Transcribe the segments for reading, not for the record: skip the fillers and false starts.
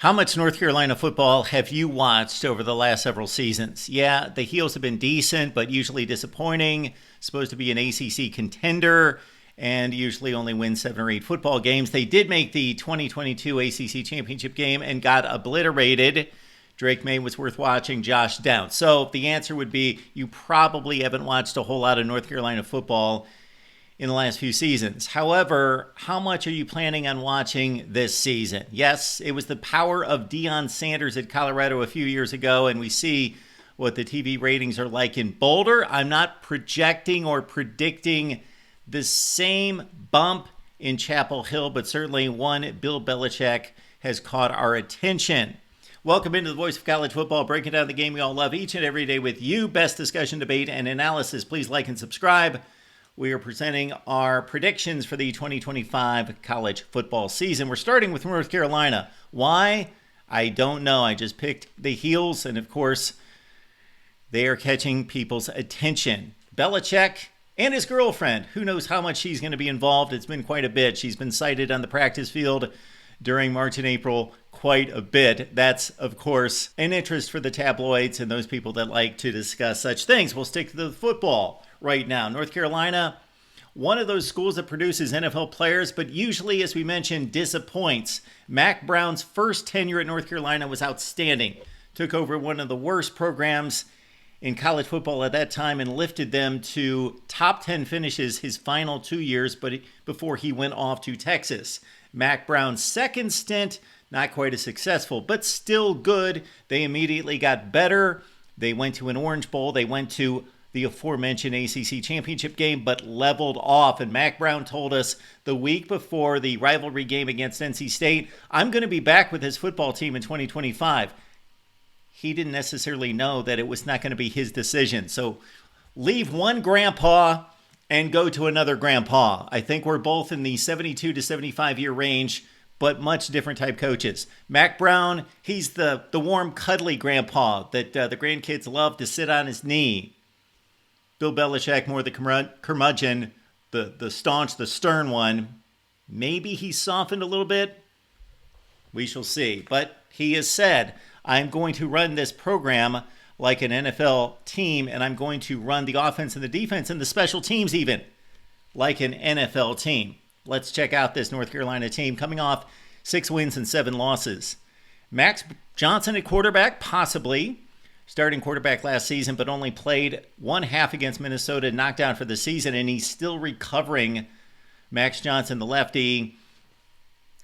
How much North Carolina football have you watched over the last several seasons? Yeah, the Heels have been decent, but usually disappointing. Supposed to be an ACC contender and usually only win 7 or 8 football games. They did make the 2022 ACC championship game and got obliterated. Drake May was worth watching, Josh Downs. So the answer would be you probably haven't watched a whole lot of North Carolina football in the last few seasons. However, how much are you planning on watching this season? Yes, it was the power of Deion Sanders at Colorado a few years ago, and we see what the TV ratings are like in Boulder. I'm not projecting or predicting the same bump in Chapel Hill, but certainly one Bill Belichick has caught our attention. Welcome into the Voice of College Football, breaking down the game we all love each and every day with you. Best discussion, debate, and analysis. Please like and subscribe. We are presenting our predictions for the 2025 college football season. We're starting with North Carolina. Why? I don't know. I just picked the Heels, and of course, they are catching people's attention. Belichick and his girlfriend, who knows how much she's going to be involved. It's been quite a bit. She's been cited on the practice field during March and April quite a bit. That's, of course, an interest for the tabloids and those people that like to discuss such things. We'll stick to the football right now. North Carolina, one of those schools that produces NFL players, but usually, as we mentioned, disappoints. Mack Brown's first tenure at North Carolina was outstanding. Took over one of the worst programs in college football at that time and lifted them to top 10 finishes his final 2 years, but before he went off to Texas. Mack Brown's second stint, not quite as successful, but still good. They immediately got better. They went to an Orange Bowl. They went to the aforementioned ACC championship game, but leveled off. And Mack Brown told us the week before the rivalry game against NC State, I'm going to be back with his football team in 2025. He didn't necessarily know that it was not going to be his decision. So leave one grandpa and go to another grandpa. I think we're both in the 72 to 75 year range, but much different type coaches. Mack Brown, he's the warm, cuddly grandpa that the grandkids love to sit on his knee. Bill Belichick, more the curmudgeon, the staunch, the stern one. Maybe he's softened a little bit. We shall see. But he has said, I'm going to run this program like an NFL team, and I'm going to run the offense and the defense and the special teams even like an NFL team. Let's check out this North Carolina team coming off 6 wins and 7 losses. Max Johnson at quarterback, possibly. Starting quarterback last season, but only played one half against Minnesota, knocked out for the season, and he's still recovering. Max Johnson, the lefty,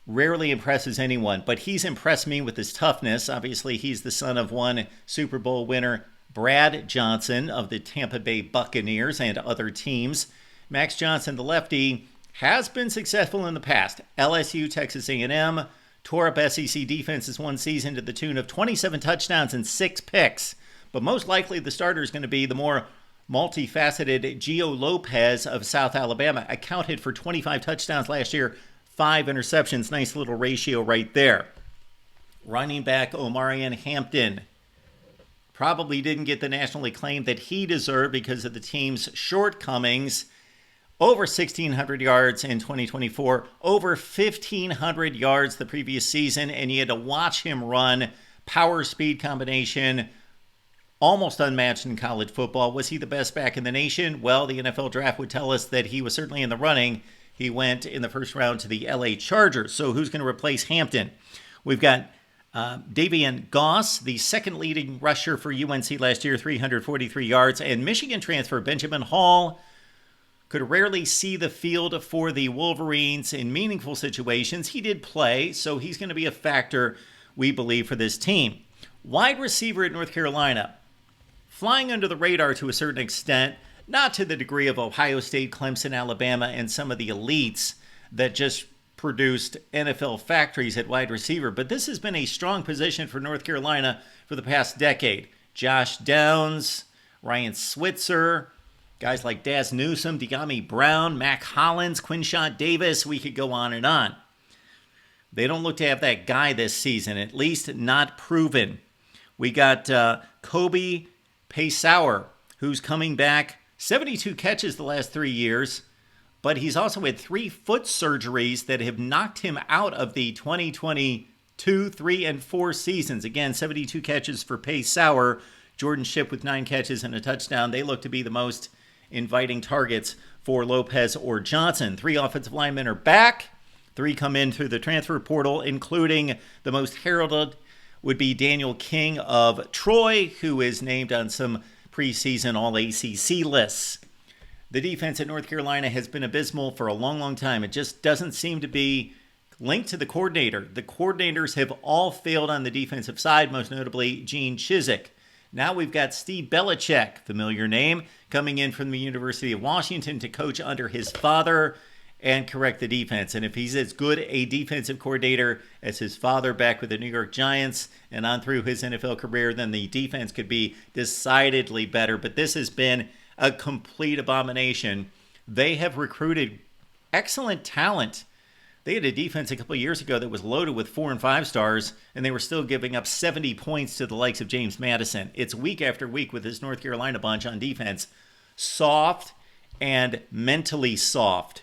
rarely impresses anyone, but he's impressed me with his toughness. Obviously, he's the son of one Super Bowl winner, Brad Johnson of the Tampa Bay Buccaneers and other teams. Max Johnson, the lefty, has been successful in the past. LSU, Texas A&M, tore up SEC defenses one season to the tune of 27 touchdowns and 6 picks. But most likely the starter is going to be the more multifaceted Gio Lopez of South Alabama. Accounted for 25 touchdowns last year, 5 interceptions. Nice little ratio right there. Running back Omarion Hampton probably didn't get the national acclaim that he deserved because of the team's shortcomings. Over 1,600 yards in 2024, over 1,500 yards the previous season, and you had to watch him run. Power speed combination, almost unmatched in college football. Was he the best back in the nation? Well, the NFL draft would tell us that he was certainly in the running. He went in the first round to the LA Chargers. So who's going to replace Hampton? We've got Davian Goss, the second leading rusher for UNC last year, 343 yards, and Michigan transfer Benjamin Hall could rarely see the field for the Wolverines in meaningful situations. He did play, so he's going to be a factor, we believe, for this team. Wide receiver at North Carolina, flying under the radar to a certain extent, not to the degree of Ohio State, Clemson, Alabama, and some of the elites that just produced NFL factories at wide receiver, but this has been a strong position for North Carolina for the past decade. Josh Downs, Ryan Switzer, guys like Daz Newsome, De'Ami Brown, Mac Hollins, Quinshot Davis, we could go on and on. They don't look to have that guy this season, at least not proven. We got Kobe Paysour, who's coming back, 72 catches the last 3 years, but he's also had 3 foot surgeries that have knocked him out of the 2022 2, 3, and 4 seasons. Again, 72 catches for Pace Sauer. Jordan Shipp with 9 catches and a touchdown. They look to be the most inviting targets for Lopez or Johnson. 3 offensive linemen are back. 3 come in through the transfer portal, including the most heralded would be Daniel King of Troy, who is named on some preseason All-ACC lists. The defense at North Carolina has been abysmal for a long, long time. It just doesn't seem to be linked to the coordinator. The coordinators have all failed on the defensive side, most notably Gene Chizik. Now we've got Steve Belichick, familiar name, coming in from the University of Washington to coach under his father and correct the defense. And if he's as good a defensive coordinator as his father back with the New York Giants and on through his NFL career, then the defense could be decidedly better. But this has been a complete abomination. They have recruited excellent talent. They had a defense a couple of years ago that was loaded with 4 and 5 stars, and they were still giving up 70 points to the likes of James Madison. It's week after week with this North Carolina bunch on defense. Soft and mentally soft.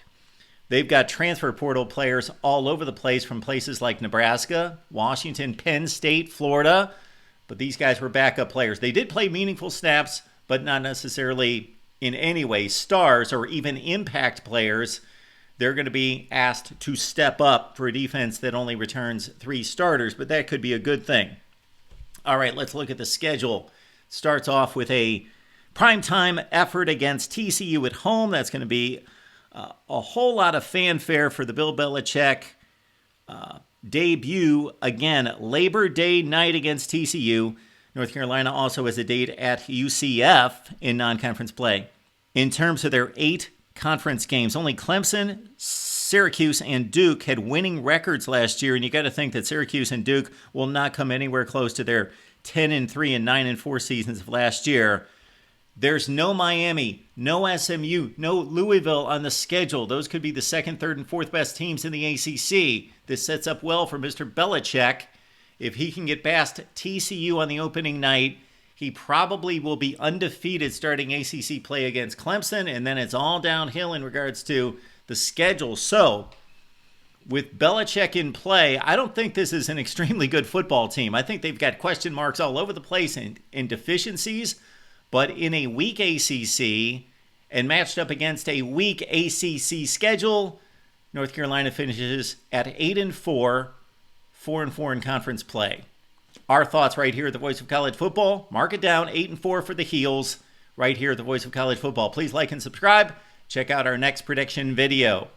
They've got transfer portal players all over the place from places like Nebraska, Washington, Penn State, Florida. But these guys were backup players. They did play meaningful snaps, but not necessarily in any way stars or even impact players. They're going to be asked to step up for a defense that only returns 3 starters, but that could be a good thing. All right, let's look at the schedule. Starts off with a primetime effort against TCU at home. That's going to be a whole lot of fanfare for the Bill Belichick debut. Again, Labor Day night against TCU. North Carolina also has a date at UCF in non-conference play. In terms of their 8 conference games, only Clemson, Syracuse, and Duke had winning records last year, and you got to think that Syracuse and Duke will not come anywhere close to their 10-3 and 9-4 seasons of last year. There's no Miami, no SMU, no Louisville on the schedule. Those could be the 2nd, 3rd, and 4th best teams in the ACC. This sets up well for Mr. Belichick. If he can get past TCU on the opening night, he probably will be undefeated starting ACC play against Clemson, and then it's all downhill in regards to the schedule. So, with Belichick in play, I don't think this is an extremely good football team. I think they've got question marks all over the place and deficiencies. But in a weak ACC and matched up against a weak ACC schedule, North Carolina finishes at 8-4, 4-4 in conference play. Our thoughts right here at the Voice of College Football. Mark it down, 8-4 for the Heels right here at the Voice of College Football. Please like and subscribe. Check out our next prediction video.